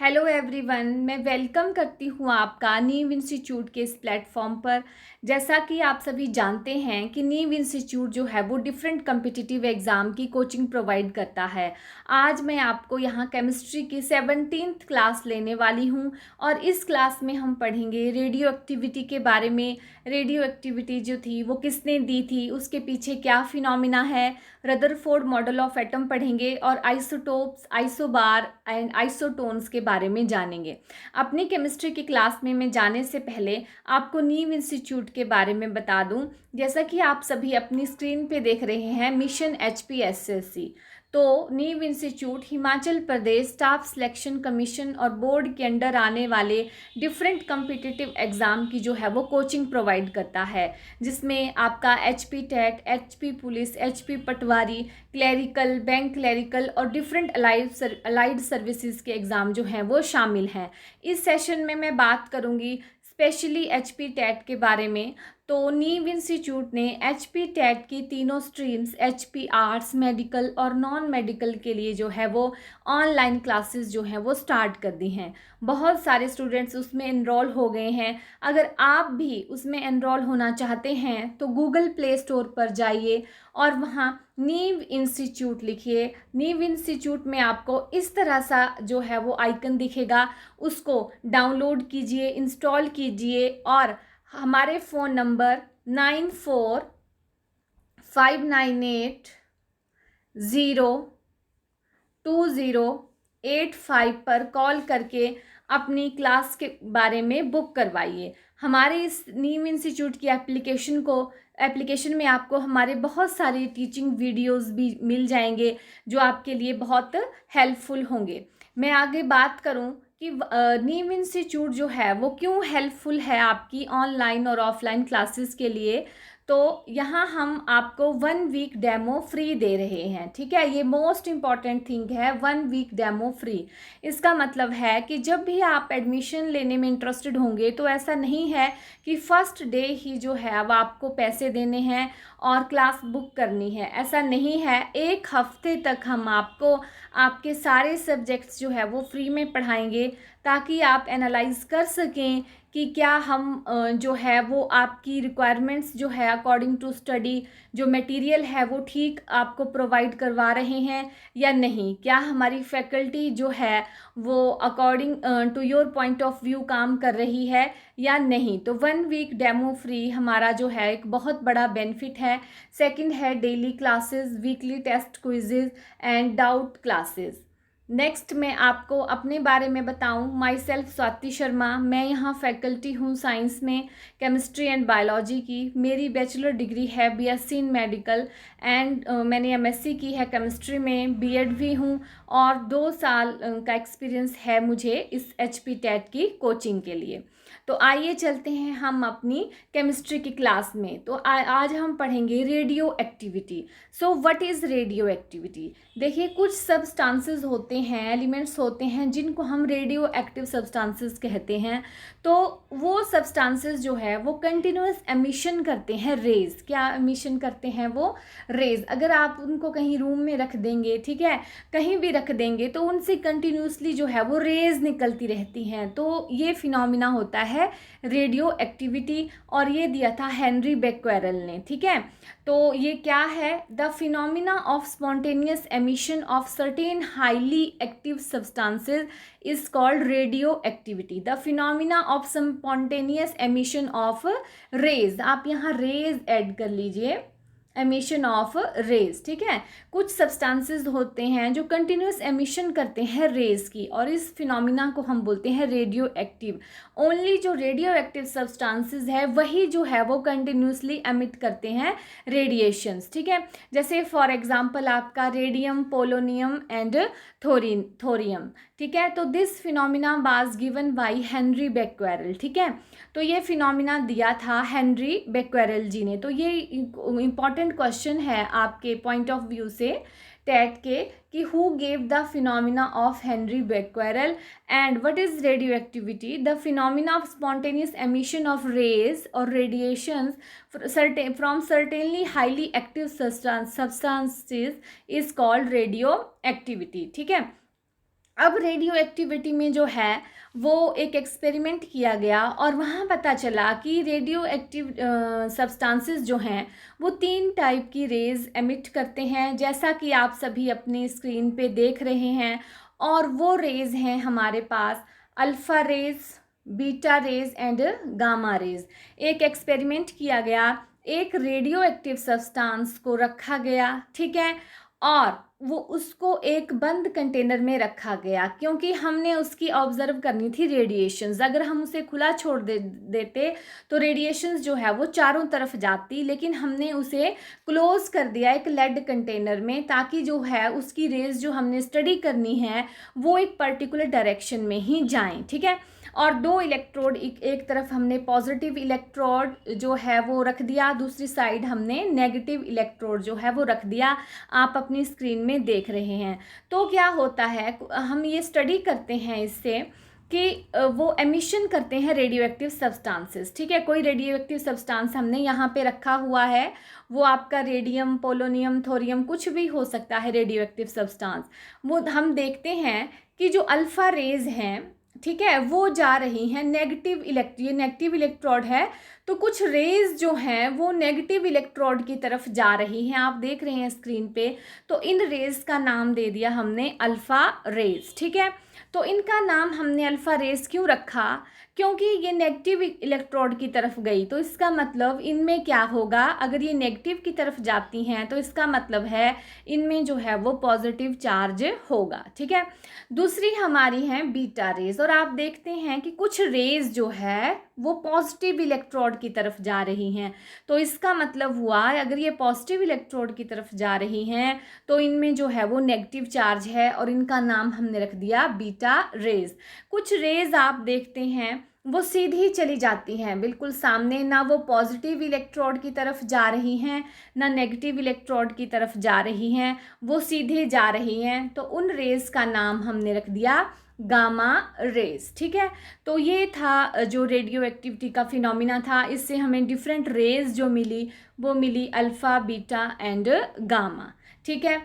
Hello everyone, मैं welcome करती हूँ आपका नीव इंस्टीट्यूट के इस प्लेटफॉर्म पर। जैसा कि आप सभी जानते हैं कि नीव इंस्टीट्यूट जो है वो डिफरेंट कम्पिटिटिव एग्ज़ाम की कोचिंग प्रोवाइड करता है। आज मैं आपको यहाँ केमिस्ट्री की 17th क्लास लेने वाली हूँ और इस क्लास में हम पढ़ेंगे रेडियो एक्टिविटी के बारे में। रेडियो एक्टिविटी जो थी वो किसने दी थी, उसके पीछे क्या फिनोमिना है, रदरफोर्ड मॉडल ऑफ एटम पढ़ेंगे और आइसोटोप्स, आइसोबार एंड आइसोटोन्स के बारे में जानेंगे। अपनी केमिस्ट्री की क्लास में मैं जाने से पहले आपको नीव इंस्टीट्यूट के बारे में बता दूं। जैसा कि आप सभी अपनी स्क्रीन पे देख रहे हैं मिशन HPSSC। तो नीव institute Himachal Pradesh staff selection commission और बोर्ड के अंडर आने वाले डिफरेंट कम्पिटिटिव एग्ज़ाम की जो है वो कोचिंग प्रोवाइड करता है, जिसमें आपका HP TET, HP police, HP patwari, clerical, bank clerical और डिफरेंट अलाइड सर्विसेज के एग्ज़ाम जो हैं वो शामिल हैं। इस सेशन में मैं बात करूँगी स्पेशली HP टेट के बारे में। तो नीव इंस्टीट्यूट ने HP टेट की तीनों स्ट्रीम्स HP आर्ट्स, मेडिकल और नॉन मेडिकल के लिए जो है वो ऑनलाइन क्लासेस जो हैं वो स्टार्ट कर दी हैं। बहुत सारे स्टूडेंट्स उसमें एनरोल हो गए हैं। अगर आप भी उसमें एनरोल होना चाहते हैं तो गूगल प्ले स्टोर पर जाइए और वहाँ नीव इंस्टीट्यूट लिखिए। नीव इंस्टीट्यूट में आपको इस तरह सा जो है वो आइकन दिखेगा, उसको डाउनलोड कीजिए, इंस्टॉल कीजिए और हमारे फ़ोन नंबर 9459802085 पर कॉल करके अपनी क्लास के बारे में बुक करवाइए। हमारे इस नीव इंस्टीट्यूट की एप्लीकेशन में आपको हमारे बहुत सारे टीचिंग वीडियोस भी मिल जाएंगे जो आपके लिए बहुत हेल्पफुल होंगे। मैं आगे बात करूं कि नीव इंस्टीट्यूट जो है वो क्यों हेल्पफुल है आपकी ऑनलाइन और ऑफलाइन क्लासेस के लिए। तो यहाँ हम आपको 1 वीक डेमो फ्री दे रहे हैं, ठीक है। ये मोस्ट इम्पॉर्टेंट थिंग है, 1 वीक डेमो फ्री। इसका मतलब है कि जब भी आप एडमिशन लेने में इंटरेस्टेड होंगे तो ऐसा नहीं है कि फर्स्ट डे ही जो है वो आपको पैसे देने हैं और क्लास बुक करनी है, ऐसा नहीं है। 1 हफ्ते तक हम आपको आपके सारे सब्जेक्ट्स जो है वो फ्री में पढ़ाएंगे ताकि आप एनालाइज कर सकें कि क्या हम जो है वो आपकी रिक्वायरमेंट्स जो है अकॉर्डिंग टू स्टडी जो मटेरियल है वो ठीक आपको प्रोवाइड करवा रहे हैं या नहीं, क्या हमारी फैकल्टी जो है वो according to your point of view काम कर रही है या नहीं। तो 1 वीक डेमो फ्री हमारा जो है एक बहुत बड़ा बेनिफिट है। सेकंड है daily classes, weekly test quizzes and doubt classes. Next मैं आपको अपने बारे में बताऊं, माई सेल्फ स्वाति शर्मा। मैं यहाँ फैकल्टी हूँ साइंस में, केमिस्ट्री एंड बायोलॉजी की। मेरी बैचलर डिग्री है BSc इन मेडिकल एंड मैंने MSc की है केमिस्ट्री में, B.Ed भी हूँ और 2 साल का एक्सपीरियंस है मुझे इस HP टेट की कोचिंग के लिए। तो आइए चलते हैं हम अपनी केमिस्ट्री की क्लास में। तो आज हम पढ़ेंगे radio activity. So what is radio activity. देखिए, कुछ सब्सटेंसेस होते हैं, एलिमेंट्स होते हैं जिनको हम रेडियो एक्टिव सब्सटेंसेस कहते हैं। तो वो सब्सटेंसेस जो है वो कंटिन्यूस एमिशन करते हैं रेज। क्या एमिशन करते हैं वो? रेज। अगर आप उनको कहीं रूम में रख देंगे, ठीक है, कहीं भी रख देंगे तो उनसे कंटिन्यूसली जो है वो रेज निकलती रहती हैं। तो ये फिनोमिना होता है रेडियो एक्टिविटी और ये दिया था हेनरी बेक्वेरेल ने, ठीक है। तो ये क्या है? The phenomena of spontaneous emission of certain highly active substances is called radio activity. The phenomena of spontaneous emission of rays, आप यहाँ रेज ऐड कर लीजिए, एमिशन ऑफ रेज, ठीक है। कुछ सब्सटेंसेस होते हैं जो कंटिन्यूस एमिशन करते हैं रेज की और इस फिनोमिना को हम बोलते हैं रेडियो एक्टिव। ओनली जो रेडियो एक्टिव सब्सटेंसेस है वही जो है वो कंटिन्यूसली एमिट करते हैं रेडिएशंस, ठीक है। जैसे फॉर एग्जांपल आपका रेडियम, पोलोनियम एंड थोरियम, ठीक है। तो this phenomena was given by Henri Becquerel, ठीक है। तो ये फिनोमिना दिया था हेनरी बेक्वेरेल जी ने। तो ये इम्पॉर्टेंट क्वेश्चन है आपके पॉइंट ऑफ व्यू से टेट के कि who gave the phenomena of Henri Becquerel and what is radio activity. The phenomena of spontaneous emission of rays और radiations from certainly highly active substances is called radio activity, ठीक है। अब radio activity में जो है वो एक experiment किया गया और वहाँ पता चला कि रेडियो एक्टिव सब्सटेंसेस जो हैं वो 3 टाइप की रेज़ एमिट करते हैं, जैसा कि आप सभी अपनी स्क्रीन पे देख रहे हैं। और वो रेज़ हैं हमारे पास alpha rays, beta rays and gamma rays. एक एक्सपेरिमेंट किया गया, एक रेडियो एक्टिव सब्सटेंस को रखा गया, ठीक है, और वो उसको एक बंद कंटेनर में रखा गया, क्योंकि हमने उसकी ऑब्जर्व करनी थी रेडिएशंस। अगर हम उसे खुला छोड़ देते तो रेडिएशंस जो है वो चारों तरफ जाती, लेकिन हमने उसे क्लोज कर दिया एक लेड कंटेनर में, ताकि जो है उसकी रेज जो हमने स्टडी करनी है वो एक पर्टिकुलर डायरेक्शन में ही जाएं, ठीक है। और 2 इलेक्ट्रोड, एक तरफ हमने पॉजिटिव इलेक्ट्रोड जो है वो रख दिया, दूसरी साइड हमने नेगेटिव इलेक्ट्रोड जो है वो रख दिया। आप अपनी स्क्रीन में देख रहे हैं। तो क्या होता है, हम ये स्टडी करते हैं इससे कि वो एमिशन करते हैं रेडियो एक्टिव सब्सटेंसेस, ठीक है। कोई रेडियो एक्टिव सब्सटेंस हमने यहाँ पे रखा हुआ है, वो आपका रेडियम, पोलोनियम, थोरियम कुछ भी हो सकता है रेडियो एक्टिव सब्सटेंस। वो हम देखते हैं कि जो अल्फ़ा रेज हैं, ठीक है, वो जा रही हैं नेगेटिव ये नेगेटिव इलेक्ट्रोड है, तो कुछ रेज जो हैं वो नेगेटिव इलेक्ट्रोड की तरफ जा रही हैं, आप देख रहे हैं स्क्रीन पे। तो इन रेज का नाम दे दिया हमने अल्फ़ा रेज, ठीक है। तो इनका नाम हमने अल्फ़ा रेज क्यों रखा, क्योंकि ये नेगेटिव इलेक्ट्रोड की तरफ गई, तो इसका मतलब इनमें क्या होगा, अगर ये नेगेटिव की तरफ जाती हैं तो इसका मतलब है इनमें जो है वो पॉजिटिव चार्ज होगा, ठीक है। दूसरी हमारी हैं बीटा रेज, और आप देखते हैं कि कुछ रेज जो है वो पॉजिटिव इलेक्ट्रोड की तरफ जा रही हैं, तो इसका मतलब हुआ अगर ये पॉजिटिव इलेक्ट्रोड की तरफ जा रही हैं तो इनमें जो है वो नेगेटिव चार्ज है, और इनका नाम हमने रख दिया बीटा रेज। कुछ रेज आप देखते हैं वो सीधी चली जाती हैं बिल्कुल सामने, ना वो पॉजिटिव इलेक्ट्रोड की तरफ जा रही हैं ना नेगेटिव इलेक्ट्रोड की तरफ जा रही हैं, वो सीधे जा रही हैं, तो उन रेज का नाम हमने रख दिया गामा रेज, ठीक है। तो ये था जो रेडियो एक्टिविटी का फिनोमिना था, इससे हमें डिफरेंट रेज जो मिली वो मिली अल्फ़ा, बीटा एंड गामा, ठीक है।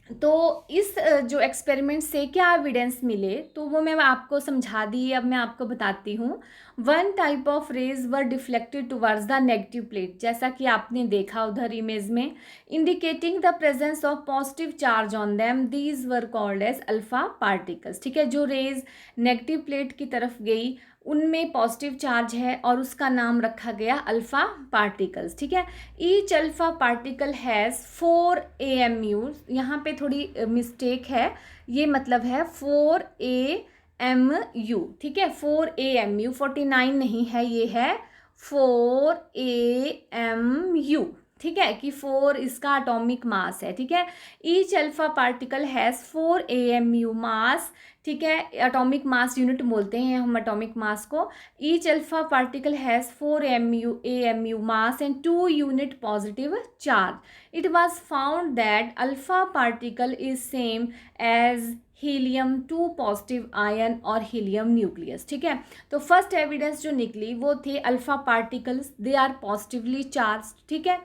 तो इस जो एक्सपेरिमेंट से क्या एविडेंस मिले तो वो मैं आपको समझा दी, अब मैं आपको बताती हूँ। 1 type of rays were deflected towards the negative plate, जैसा कि आपने देखा उधर इमेज में, indicating the presence of positive charge on them, these were called as alpha particles, ठीक है। जो रेज नेगेटिव प्लेट की तरफ गई उनमें पॉजिटिव चार्ज है और उसका नाम रखा गया अल्फ़ा पार्टिकल्स, ठीक है। Each alpha particle has 4 AMU, यहाँ पे थोड़ी मिस्टेक है, ये मतलब है 4 AMU, ठीक है, 4 AMU, 49 नहीं है, ये है 4 AMU, ठीक है, कि 4 इसका एटॉमिक मास है, ठीक है। Each alpha particle has 4 AMU मास, ठीक है, एटॉमिक मास यूनिट बोलते हैं हम एटॉमिक मास को। Each alpha particle has 4 AMU mass and 2 unit positive charge. It was found that alpha particle is same as helium 2 positive ion और helium nucleus, ठीक है। तो फर्स्ट एविडेंस जो निकली वो थे alpha particles, they are positively charge, ठीक है।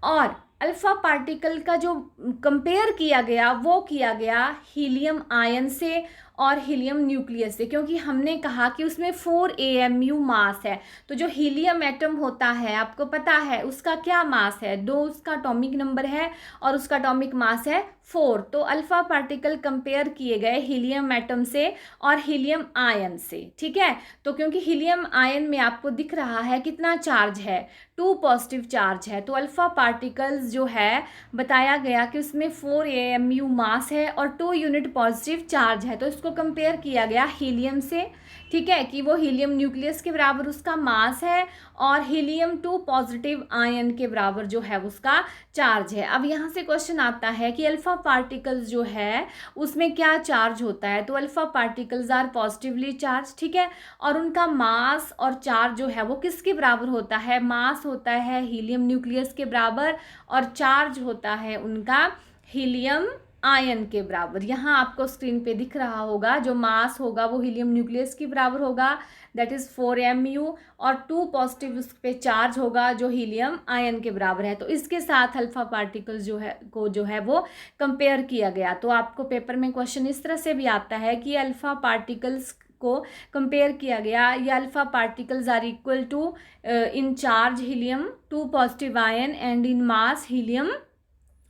और अल्फ़ा पार्टिकल का जो कंपेयर किया गया वो किया गया हीलियम आयन से और हीलियम न्यूक्लियस से, क्योंकि हमने कहा कि उसमें 4 AMU मास है। तो जो हीलियम एटम होता है आपको पता है उसका क्या मास है, 2 उसका एटॉमिक नंबर है और उसका एटॉमिक मास है 4। तो अल्फ़ा पार्टिकल कंपेयर किए गए हीलियम एटम से और हीलियम आयन से, ठीक है। तो क्योंकि हीलियम आयन में आपको दिख रहा है कितना चार्ज है, 2 पॉजिटिव चार्ज है, तो अल्फ़ा पार्टिकल्स जो है बताया गया कि उसमें 4 AMU मास है और 2 यूनिट पॉजिटिव चार्ज है। तो इसको कंपेयर किया गया हीलियम से, ठीक है, कि वो हीलियम न्यूक्लियस के बराबर उसका मास है और हीलियम 2 पॉजिटिव आयन के बराबर जो है उसका चार्ज है। अब यहाँ से क्वेश्चन आता है कि अल्फ़ा पार्टिकल्स जो है उसमें क्या चार्ज होता है, तो alpha particles are positively charge, ठीक है, और उनका मास और चार्ज जो है वो किसके बराबर होता है, मास होता है हीलियम न्यूक्लियस के बराबर और चार्ज होता है उनका हीलियम आयन के बराबर। यहाँ आपको स्क्रीन पे दिख रहा होगा जो मास होगा वो हीलियम न्यूक्लियस के बराबर होगा, दैट इज़ 4mu, और 2 पॉजिटिव उस पे चार्ज होगा जो हीलियम आयन के बराबर है। तो इसके साथ अल्फा पार्टिकल जो है वो कंपेयर किया गया। तो आपको पेपर में क्वेश्चन इस तरह से भी आता है कि अल्फा पार्टिकल्स को कंपेयर किया गया, या alpha particles are equal to in charge helium 2 positive ion and in mass helium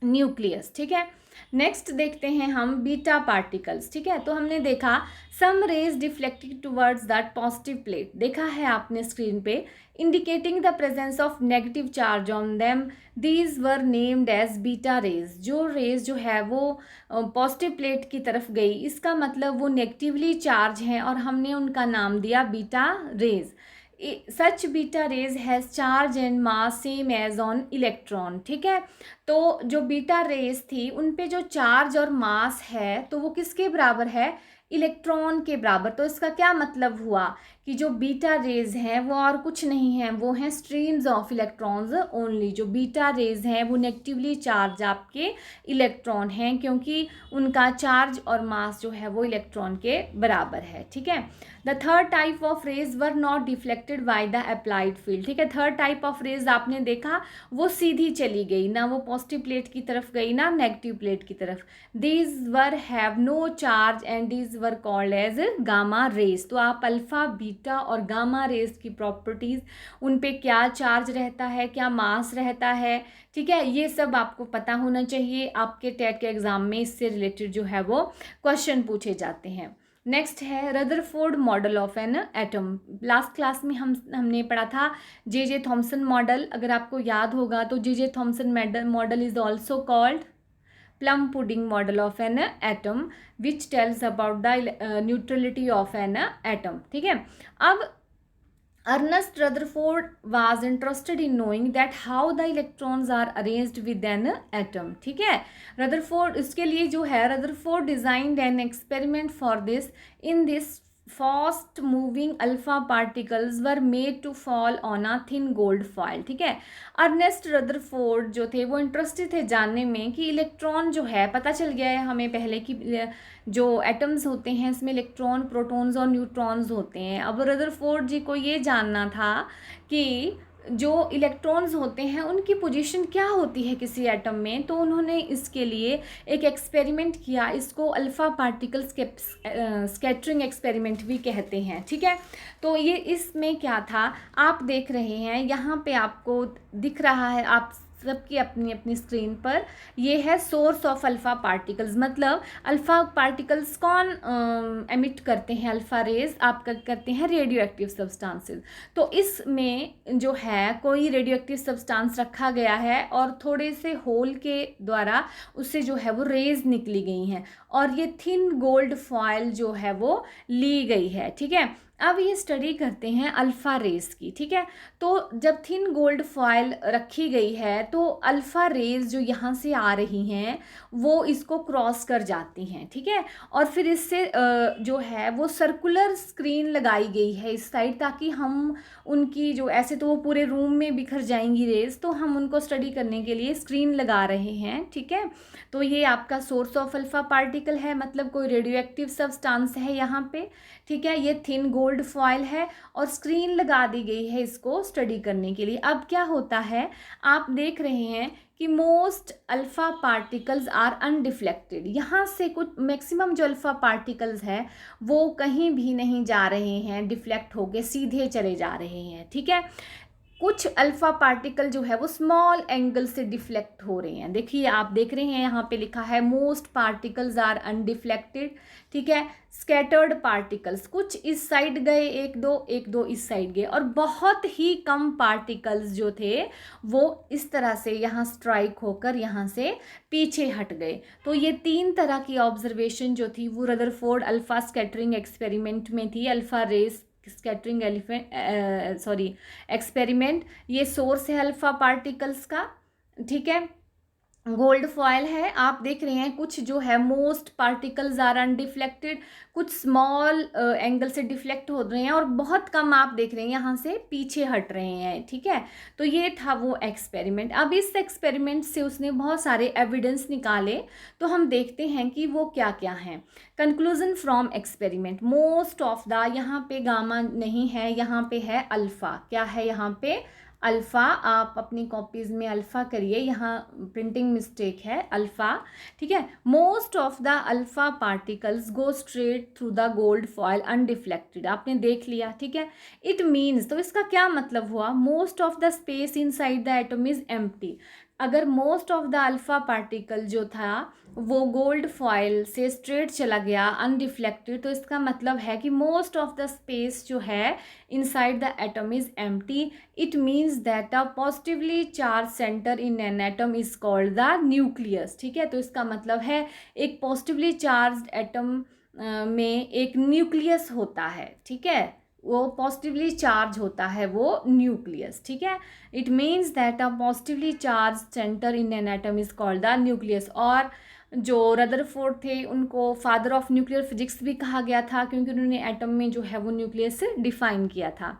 nucleus. ठीक है, नेक्स्ट देखते हैं हम बीटा पार्टिकल्स। ठीक है, तो हमने देखा some rays deflected towards that positive plate, देखा है आपने स्क्रीन पे, indicating the presence of negative charge on them, these were named as beta rays. जो रेज जो है वो पॉजिटिव प्लेट की तरफ गई, इसका मतलब वो नेगेटिवली चार्ज हैं और हमने उनका नाम दिया beta rays. Such beta rays has charge and mass same as on electron. ठीक है, तो जो बीटा रेज थी उन पे जो चार्ज और मास है तो वो किसके बराबर है, इलेक्ट्रॉन के बराबर। तो इसका क्या मतलब हुआ कि जो बीटा रेज हैं वो और कुछ नहीं हैं, वो हैं स्ट्रीम्स ऑफ इलेक्ट्रॉन्स ओनली। जो बीटा रेज हैं वो नेगेटिवली चार्ज आपके इलेक्ट्रॉन हैं, क्योंकि उनका चार्ज और मास जो है वो इलेक्ट्रॉन के बराबर है। ठीक है, the third type of rays were not deflected by the applied field. ठीक है, थर्ड टाइप ऑफ रेज आपने देखा वो सीधी चली गई, ना वो पॉजिटिव प्लेट की तरफ गई ना नेगेटिव प्लेट की तरफ। These were have no charge and these were called as gamma rays. तो आप अल्फा, बीटा और गामा रेज की प्रॉपर्टीज, उन पे क्या चार्ज रहता है, क्या मास रहता है, ठीक है, ये सब आपको पता होना चाहिए। आपके टेट के एग्जाम में इससे रिलेटेड जो है वो क्वेश्चन पूछे जाते हैं। नेक्स्ट है Rutherford model of an atom. Last class में हमने पढ़ा था जे थॉमसन मॉडल। अगर आपको याद होगा तो J Thomson model is also called plum pudding model of an atom which tells about the neutrality of an atom. ठीक है, अब Ernest Rutherford was interested in knowing that how the electrons are arranged within an atom. ठीक है, Rutherford इसके लिए जो है Rutherford designed an experiment for this. In this fast moving alpha particles were made to fall on a thin gold foil. ठीक है, Ernest Rutherford जो थे वो इंटरेस्टेड थे जानने में कि इलेक्ट्रॉन जो है, पता चल गया है हमें पहले कि जो एटम्स होते हैं इसमें इलेक्ट्रॉन, प्रोटॉन्स और न्यूट्रॉन्स होते हैं। अब रदरफोर्ड जी को ये जानना था कि जो इलेक्ट्रॉन्स होते हैं उनकी पोजीशन क्या होती है किसी एटम में। तो उन्होंने इसके लिए एक एक्सपेरिमेंट किया, इसको अल्फ़ा पार्टिकल्स के स्कैटरिंग एक्सपेरिमेंट भी कहते हैं। ठीक है, तो ये इसमें क्या था आप देख रहे हैं, यहाँ पे आपको दिख रहा है आप सबकी अपनी अपनी स्क्रीन पर, ये है सोर्स ऑफ अल्फ़ा पार्टिकल्स। मतलब अल्फ़ा पार्टिकल्स कौन एमिट करते हैं, अल्फ़ा रेज आप करते हैं रेडियो एक्टिव सब्सटेंसेस। तो इसमें जो है कोई रेडियो एक्टिव सब्सटेंस रखा गया है और थोड़े से होल के द्वारा उससे जो है वो रेज निकली गई हैं और ये थिन गोल्ड फॉयल जो है वो ली गई है। ठीक है, अब ये स्टडी करते हैं अल्फ़ा रेज की। ठीक है, तो जब थिन गोल्ड फॉयल रखी गई है तो अल्फ़ा रेज जो यहाँ से आ रही हैं वो इसको क्रॉस कर जाती हैं। ठीक है, और फिर इससे जो है वो सर्कुलर स्क्रीन लगाई गई है इस साइड, ताकि हम उनकी जो, ऐसे तो वो पूरे रूम में बिखर जाएंगी रेज, तो हम उनको स्टडी करने के लिए स्क्रीन लगा रहे हैं। ठीक है, तो ये आपका सोर्स ऑफ अल्फ़ा पार्टिकल है, मतलब कोई रेडियो एक्टिव सब्सटेंस है यहाँ पे। ठीक है, ये थिन गोल्ड फॉयल है और स्क्रीन लगा दी गई है इसको स्टडी करने के लिए। अब क्या होता है आप देख रहे हैं कि most alpha particles are undeflected. यहाँ से कुछ मैक्सिमम जो अल्फ़ा पार्टिकल्स हैं वो कहीं भी नहीं जा रहे हैं, डिफ्लेक्ट होके सीधे चले जा रहे हैं। ठीक है, कुछ अल्फ़ा पार्टिकल जो है वो स्मॉल एंगल से डिफ्लेक्ट हो रहे हैं। देखिए आप देख रहे हैं यहाँ पे लिखा है मोस्ट पार्टिकल्स आर अनडिफ्लेक्टेड। ठीक है, स्कैटर्ड पार्टिकल्स कुछ इस साइड गए, एक दो इस साइड गए, और बहुत ही कम पार्टिकल्स जो थे वो इस तरह से यहाँ स्ट्राइक होकर यहाँ से पीछे हट गए। तो ये 3 तरह की ऑब्जर्वेशन जो थी वो रदरफोर्ड अल्फ़ा स्कैटरिंग एक्सपेरिमेंट में थी। अल्फ़ा रेस स्कैटरिंग एक्सपेरिमेंट, ये सोर्स है अल्फ़ा पार्टिकल्स का। ठीक है, गोल्ड फॉयल है, आप देख रहे हैं कुछ जो है मोस्ट पार्टिकल्स आर अनडिफ्लेक्टेड, कुछ स्मॉल एंगल से डिफ्लेक्ट हो रहे हैं और बहुत कम आप देख रहे हैं यहाँ से पीछे हट रहे हैं, ठीक है। तो ये था वो एक्सपेरिमेंट। अब इस एक्सपेरिमेंट से उसने बहुत सारे एविडेंस निकाले, तो हम देखते हैं कि वो क्या क्या हैं। Conclusion from experiment, most of the, यहाँ पे गामा नहीं है, यहाँ पे है अल्फ़ा। क्या है यहाँ पे? अल्फ़ा। आप अपनी कॉपीज़ में अल्फ़ा करिए, यहाँ प्रिंटिंग मिस्टेक है, अल्फ़ा, ठीक है। Most of the alpha particles go straight through the gold foil undeflected, आपने देख लिया, ठीक है। इट मीन्स, तो इसका क्या मतलब हुआ? Most of the space inside the atom is empty. अगर most of the alpha particle जो था वो गोल्ड फॉयल से स्ट्रेट चला गया अनडिफ्लेक्टेड, तो इसका मतलब है कि मोस्ट ऑफ द स्पेस जो है inside the atom is empty. It means that a positively charge centre in an atom is called the nucleus, ठीक है। तो इसका मतलब है एक पॉजिटिवली चार्ज एटम में एक न्यूक्लियस होता है, ठीक है, वो पॉजिटिवली चार्ज होता है वो न्यूक्लियस, ठीक है। It means that a positively charge centre in an atom is called the nucleus. और जो रदरफोर्ड थे उनको फादर ऑफ न्यूक्लियर फिजिक्स भी कहा गया था, क्योंकि उन्होंने एटम में जो है वो न्यूक्लियस डिफाइन किया था।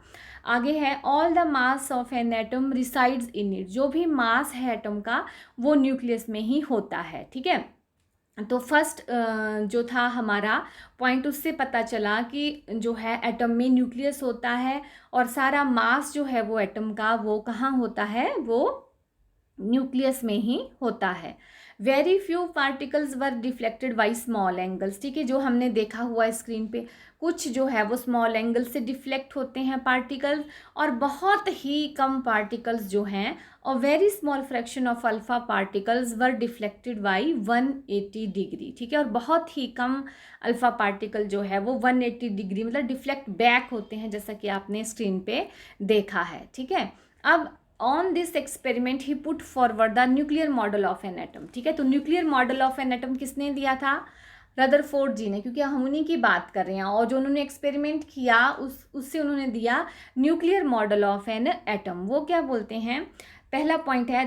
आगे है all the mass of an atom resides in it, जो भी मास है एटम का वो न्यूक्लियस में ही होता है, ठीक है। तो फर्स्ट जो था हमारा पॉइंट, उससे पता चला कि जो है एटम में न्यूक्लियस होता है और सारा मास जो है वो एटम का वो कहाँ होता है, वो न्यूक्लियस में ही होता है। Very few particles were deflected by small angles, ठीक है, जो हमने देखा हुआ स्क्रीन पे, कुछ जो है वो स्मॉल एंगल से डिफ्लेक्ट होते हैं पार्टिकल्स, और बहुत ही कम पार्टिकल्स जो हैं, और very small fraction of alpha particles were deflected by 180 degree, ठीक है। और बहुत ही कम अल्फा पार्टिकल जो है वो 180 डिग्री मतलब डिफ्लेक्ट बैक होते हैं, जैसा कि आपने स्क्रीन पे देखा है, ठीक है। अब on this experiment he put forward the nuclear model of an atom, ठीक है। तो nuclear model of an atom किसने दिया था? रदरफोर्ड जी ने, क्योंकि हम उन्हीं की बात कर रहे हैं, और जो उन्होंने एक्सपेरिमेंट किया उससे उन्होंने दिया nuclear model of an atom. वो क्या बोलते हैं? पहला पॉइंट है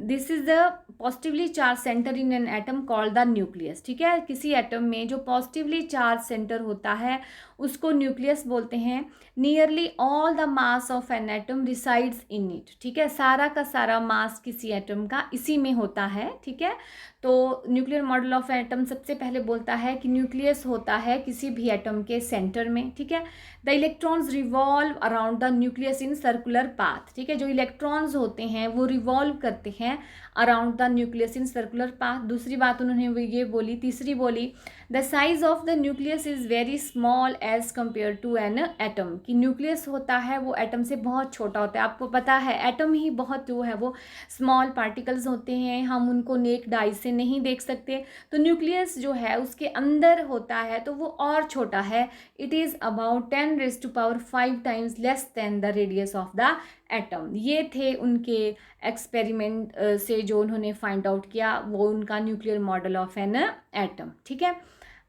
this is the positively charge centre in an atom called the nucleus, ठीक है। किसी एटम में जो पॉजिटिवली चार्ज सेंटर होता है उसको न्यूक्लियस बोलते हैं। Nearly all the mass of an atom resides in it, ठीक है, सारा का सारा मास किसी एटम का इसी में होता है, ठीक है। तो न्यूक्लियर मॉडल ऑफ एटम सबसे पहले बोलता है कि न्यूक्लियस होता है किसी भी एटम के सेंटर में, ठीक है। The electrons revolve around the nucleus in circular path, ठीक है, जो इलेक्ट्रॉन्स होते हैं वो रिवॉल्व करते हैं around the nucleus in circular path. दूसरी बात उन्होंने वो ये बोली, तीसरी बोली, the size of the nucleus is very small as compare to an atom, कि न्यूक्लियस होता है वो एटम से बहुत छोटा होता है। आपको पता है एटम ही बहुत जो है वो स्मॉल पार्टिकल्स होते हैं, हम उनको नेक्ड आई से नहीं देख सकते। तो न्यूक्लियस जो है उसके अंदर होता है तो वो और छोटा है, it is about 10⁵ times less than the radius of the atom. ये थे उनके एक्सपेरिमेंट से जो उन्होंने फाइंड आउट किया, वो उनका nuclear model of an atom, ठीक है।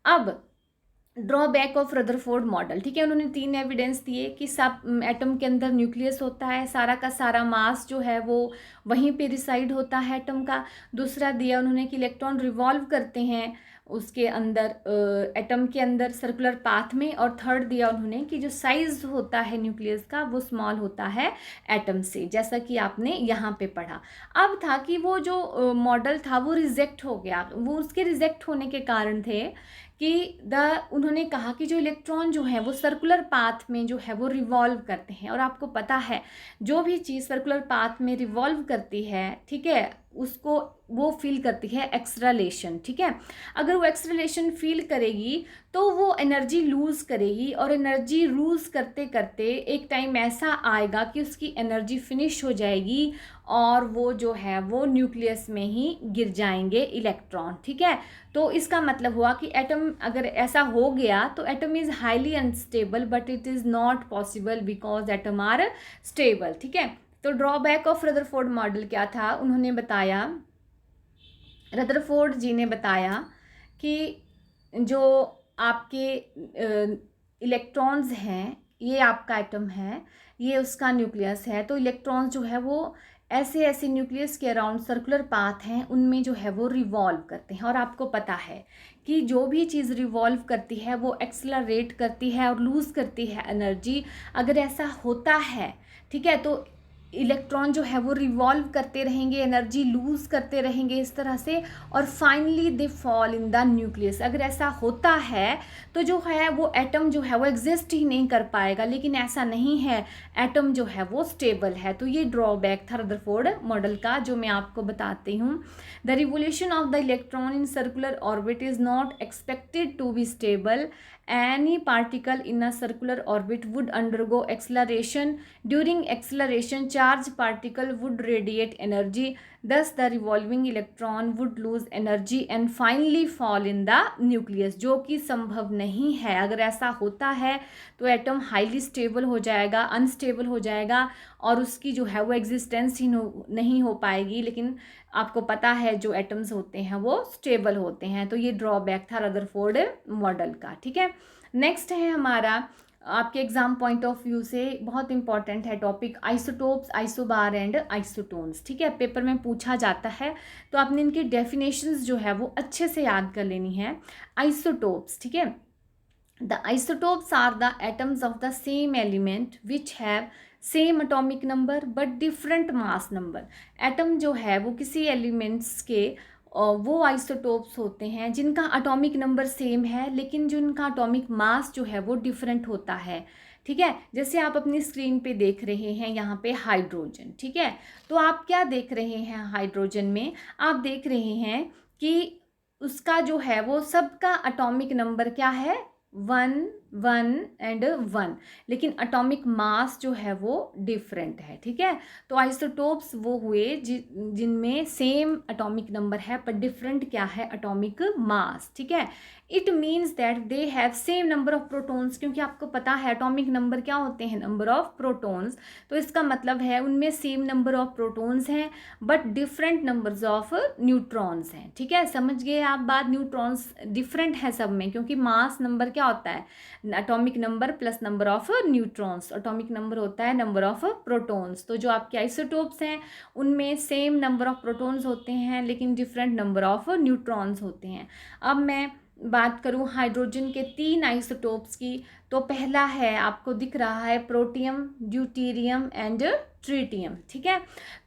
अब ड्रॉबैक ऑफ रदरफोर्ड मॉडल, ठीक है, उन्होंने 3 एविडेंस दिए कि सब एटम के अंदर न्यूक्लियस होता है, सारा का सारा मास जो है वो वहीं पे रिसाइड होता है एटम का। दूसरा दिया उन्होंने कि इलेक्ट्रॉन रिवॉल्व करते हैं उसके अंदर एटम के अंदर सर्कुलर पाथ में। और थर्ड दिया उन्होंने कि जो साइज होता है न्यूक्लियस का वो स्मॉल होता है एटम से, जैसा कि आपने यहाँ पे पढ़ा। अब था कि वो जो मॉडल था वो रिजेक्ट हो गया। वो उसके रिजेक्ट होने के कारण थे कि उन्होंने कहा कि जो इलेक्ट्रॉन जो है वो सर्कुलर पाथ में जो है वो रिवॉल्व करते हैं, और आपको पता है जो भी चीज़ सर्कुलर पाथ में रिवॉल्व करती है, ठीक है, उसको वो फील करती है एक्सलेरेशन, ठीक है। अगर वो एक्सलेरेशन फील करेगी तो वो एनर्जी लूज़ करेगी, और एनर्जी लूज़ करते करते एक टाइम ऐसा आएगा कि उसकी एनर्जी फिनिश हो जाएगी और वो जो है वो न्यूक्लियस में ही गिर जाएंगे इलेक्ट्रॉन, ठीक है। तो इसका मतलब हुआ कि एटम अगर ऐसा हो गया तो atom is highly unstable, but it is not possible because atom are stable, ठीक है। तो ड्रॉबैक ऑफ रदरफोर्ड मॉडल क्या था? उन्होंने बताया, रदरफोर्ड जी ने बताया कि जो आपके इलेक्ट्रॉन्स हैं, ये आपका एटम है, ये उसका न्यूक्लियस है, तो इलेक्ट्रॉन्स जो है वो ऐसे ऐसे न्यूक्लियस के अराउंड सर्कुलर पाथ हैं, उनमें जो है वो रिवॉल्व करते हैं। और आपको पता है कि जो भी चीज़ रिवॉल्व करती है वो एक्सेलरेट करती है और लूज़ करती है एनर्जी। अगर ऐसा होता है, ठीक है, तो इलेक्ट्रॉन जो है वो रिवॉल्व करते रहेंगे, एनर्जी लूज़ करते रहेंगे इस तरह से, और finally they fall in the nucleus. अगर ऐसा होता है तो जो है वो एटम जो है वो एग्जिस्ट ही नहीं कर पाएगा, लेकिन ऐसा नहीं है, एटम जो है वो स्टेबल है। तो ये ड्रॉबैक था रदरफोर्ड मॉडल का, जो मैं आपको बताती हूँ। The revolution of the electron in circular orbit is not expected to be stable. Any particle in a circular orbit would undergo acceleration. During acceleration, charged particle would radiate energy. Thus, the revolving electron would lose energy and finally fall in the nucleus. जो कि संभव नहीं है। अगर ऐसा होता है तो एटम हाईली स्टेबल हो जाएगा, अनस्टेबल हो जाएगा, और उसकी जो है वो एग्जिस्टेंस ही नहीं हो पाएगी। लेकिन आपको पता है जो एटम्स होते हैं वो स्टेबल होते हैं। तो ये ड्रॉबैक था रदरफोर्ड मॉडल का, ठीक है। नेक्स्ट है हमारा, आपके एग्जाम पॉइंट ऑफ व्यू से बहुत इंपॉर्टेंट है topic, isotopes, isobar and isotones, ठीक है। पेपर में पूछा जाता है, तो आपने इनकी डेफिनेशंस जो है वो अच्छे से याद कर लेनी है। आइसोटोप्स, ठीक है, the isotopes are the atoms of the same element which have same atomic number but different mass number. Atom जो है वो किसी एलिमेंट्स के वो आइसोटोप्स होते हैं जिनका अटोमिक नंबर सेम है, लेकिन जिनका अटोमिक मास जो है वो डिफरेंट होता है, ठीक है। जैसे आप अपनी स्क्रीन पे देख रहे हैं यहाँ पे हाइड्रोजन, ठीक है, तो आप क्या देख रहे हैं हाइड्रोजन में, आप देख रहे हैं कि उसका जो है वो सबका अटोमिक नंबर क्या है, 1 1 एंड 1, लेकिन अटोमिक मास जो है वो डिफरेंट है, ठीक है। तो आइसोटोप्स वो हुए जिनमें सेम अटोमिक नंबर है पर डिफरेंट क्या है, अटोमिक मास, ठीक है। It means that they have same number of protons, क्योंकि आपको पता है अटोमिक नंबर क्या होते हैं, नंबर ऑफ प्रोटॉन्स। तो इसका मतलब है उनमें सेम नंबर ऑफ प्रोटॉन्स हैं but different numbers of neutrons हैं, ठीक है। समझ गए आप बात, न्यूट्रॉन्स डिफरेंट है सब में, क्योंकि मास नंबर क्या होता है, atomic number plus number of neutrons, atomic number होता है नंबर ऑफ प्रोटॉन्स। तो जो आपके आइसोटोप्स हैं उनमें सेम नंबर ऑफ प्रोटॉन्स होते हैं लेकिन डिफरेंट नंबर ऑफ न्यूट्रॉन्स होते हैं। अब मैं बात करूं हाइड्रोजन के 3 आइसोटोप्स की, तो पहला है, आपको दिख रहा है, प्रोटियम, ड्यूटेरियम एंड ट्रिटियम, ठीक है।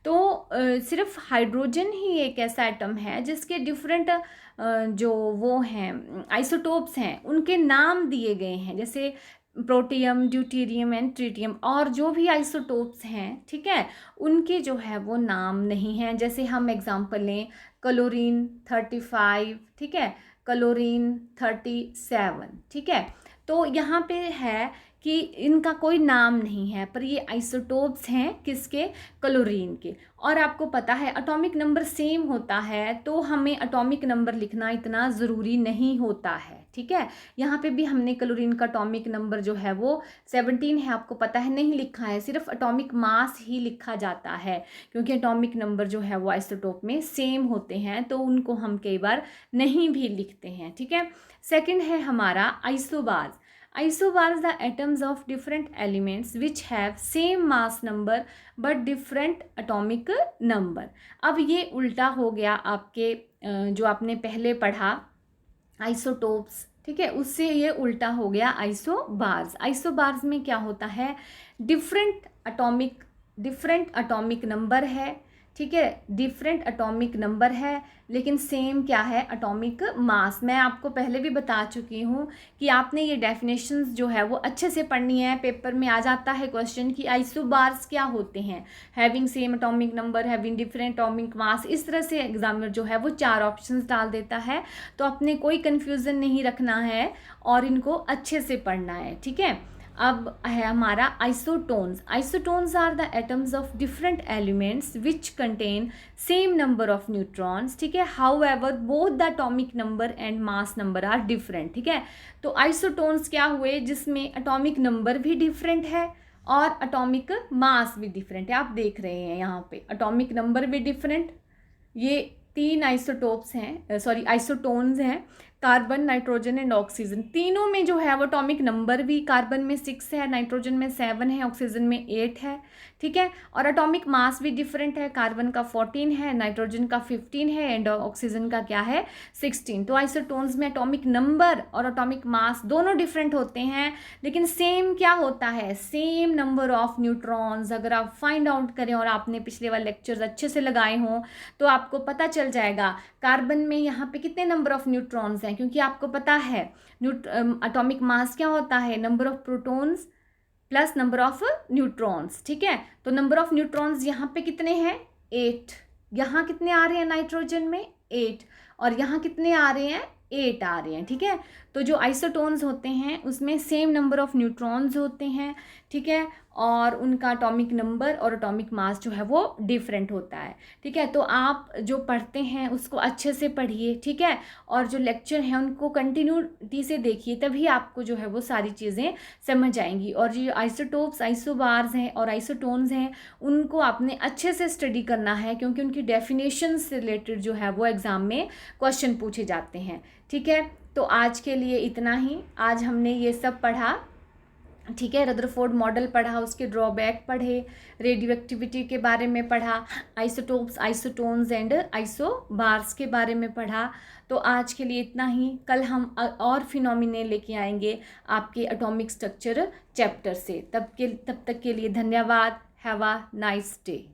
तो सिर्फ हाइड्रोजन ही एक ऐसा एटम है जिसके डिफरेंट जो वो हैं आइसोटोप्स हैं उनके नाम दिए गए हैं, जैसे प्रोटियम, ड्यूटेरियम एंड ट्रिटियम। और जो भी आइसोटोप्स हैं, ठीक है, उनके जो है वो नाम नहीं हैं। जैसे हम एग्जांपल लें, क्लोरीन 35, ठीक है, क्लोरीन 37, ठीक है। तो यहाँ पे है कि इनका कोई नाम नहीं है, पर ये आइसोटोप्स हैं किसके, क्लोरीन के। और आपको पता है अटोमिक नंबर सेम होता है तो हमें अटोमिक नंबर लिखना इतना ज़रूरी नहीं होता है, ठीक है। यहाँ पे भी हमने क्लोरीन का अटोमिक नंबर जो है वो 17 है, आपको पता है, नहीं लिखा है, सिर्फ अटोमिक मास ही लिखा जाता है, क्योंकि अटोमिक नंबर जो है वो आइसोटोप में सेम होते हैं तो उनको हम कई बार नहीं भी लिखते हैं, ठीक है। सेकेंड है हमारा isobars. Isobars the atoms of different elements which have same mass number but different atomic number. अब ये उल्टा हो गया आपके जो आपने पहले पढ़ा आइसोटोप्स, ठीक है, उससे ये उल्टा हो गया आइसोबार्स। आइसोबार्स में क्या होता है, डिफरेंट अटोमिक नंबर है, ठीक है, डिफरेंट अटोमिक नंबर है लेकिन सेम क्या है, अटोमिक मास। मैं आपको पहले भी बता चुकी हूँ कि आपने ये डेफिनेशंस जो है वो अच्छे से पढ़नी है। पेपर में आ जाता है क्वेश्चन कि आइसोबार्स क्या होते हैं, having same atomic number, having different atomic mass, इस तरह से एग्जामिनर जो है वो 4 ऑप्शंस डाल देता है। तो अपने कोई कन्फ्यूज़न नहीं रखना है और इनको अच्छे से पढ़ना है, ठीक है। अब है हमारा isotones. Isotones are the atoms of different elements which contain same number of neutrons, ठीक है, however both the atomic number and mass number are different, ठीक है। तो आइसोटोन्स क्या हुए, जिसमें अटोमिक नंबर भी डिफरेंट है और अटोमिक मास भी डिफरेंट है। आप देख रहे हैं यहाँ पे अटोमिक नंबर भी डिफरेंट, ये 3 आइसोटोप्स हैं, आइसोटोन्स हैं। कार्बन, नाइट्रोजन एंड ऑक्सीजन, तीनों में जो है वो एटॉमिक नंबर भी, कार्बन में 6 है, नाइट्रोजन में 7 है, ऑक्सीजन में 8 है, ठीक है। और एटॉमिक मास भी डिफरेंट है, कार्बन का 14 है, नाइट्रोजन का 15 है एंड ऑक्सीजन का क्या है 16। तो आइसोटोन्स में एटॉमिक नंबर और एटॉमिक मास दोनों डिफरेंट होते हैं, लेकिन सेम क्या होता है, सेम नंबर ऑफ न्यूट्रॉन्स। अगर आप फाइंड आउट करें और आपने पिछले वाले लेक्चर्स अच्छे से लगाए हों तो आपको पता चल जाएगा कार्बन में यहाँ पे कितने नंबर ऑफ न्यूट्रॉन्स हैं, क्योंकि आपको पता है एटॉमिक मास क्या होता है, number of protons plus number of neutrons, ठीक है। तो नंबर ऑफ न्यूट्रॉन्स यहाँ पे कितने हैं 8, यहाँ कितने आ रहे हैं नाइट्रोजन में 8, और यहाँ कितने आ रहे हैं 8 आ रहे हैं, ठीक है। तो जो आइसोटोन्स होते हैं उसमें सेम नंबर ऑफ न्यूट्रॉन्स होते हैं, ठीक है, और उनका एटॉमिक नंबर और एटॉमिक मास जो है वो डिफरेंट होता है, ठीक है। तो आप जो पढ़ते हैं उसको अच्छे से पढ़िए, ठीक है, और जो लेक्चर हैं उनको कंटिन्यूटी से देखिए, तभी आपको जो है वो सारी चीज़ें समझ आएंगी। और जो आइसोटोप्स, आइसोबार्स हैं और आइसोटोन्स हैं उनको आपने अच्छे से स्टडी करना है, क्योंकि उनकी डेफिनेशन से रिलेटेड जो है वो एग्ज़ाम में क्वेश्चन पूछे जाते हैं, ठीक है। तो आज के लिए इतना ही, आज हमने ये सब पढ़ा, ठीक है। रदरफोर्ड मॉडल पढ़ा, उसके ड्रॉबैक पढ़े, रेडियो एक्टिविटी के बारे में पढ़ा, आइसोटोप्स, आइसोटोन्स एंड आइसोबार्स के बारे में पढ़ा। तो आज के लिए इतना ही, कल हम और फिनोमिने लेके आएंगे आपके एटॉमिक स्ट्रक्चर चैप्टर से। तब तक के लिए धन्यवाद। Have a nice day.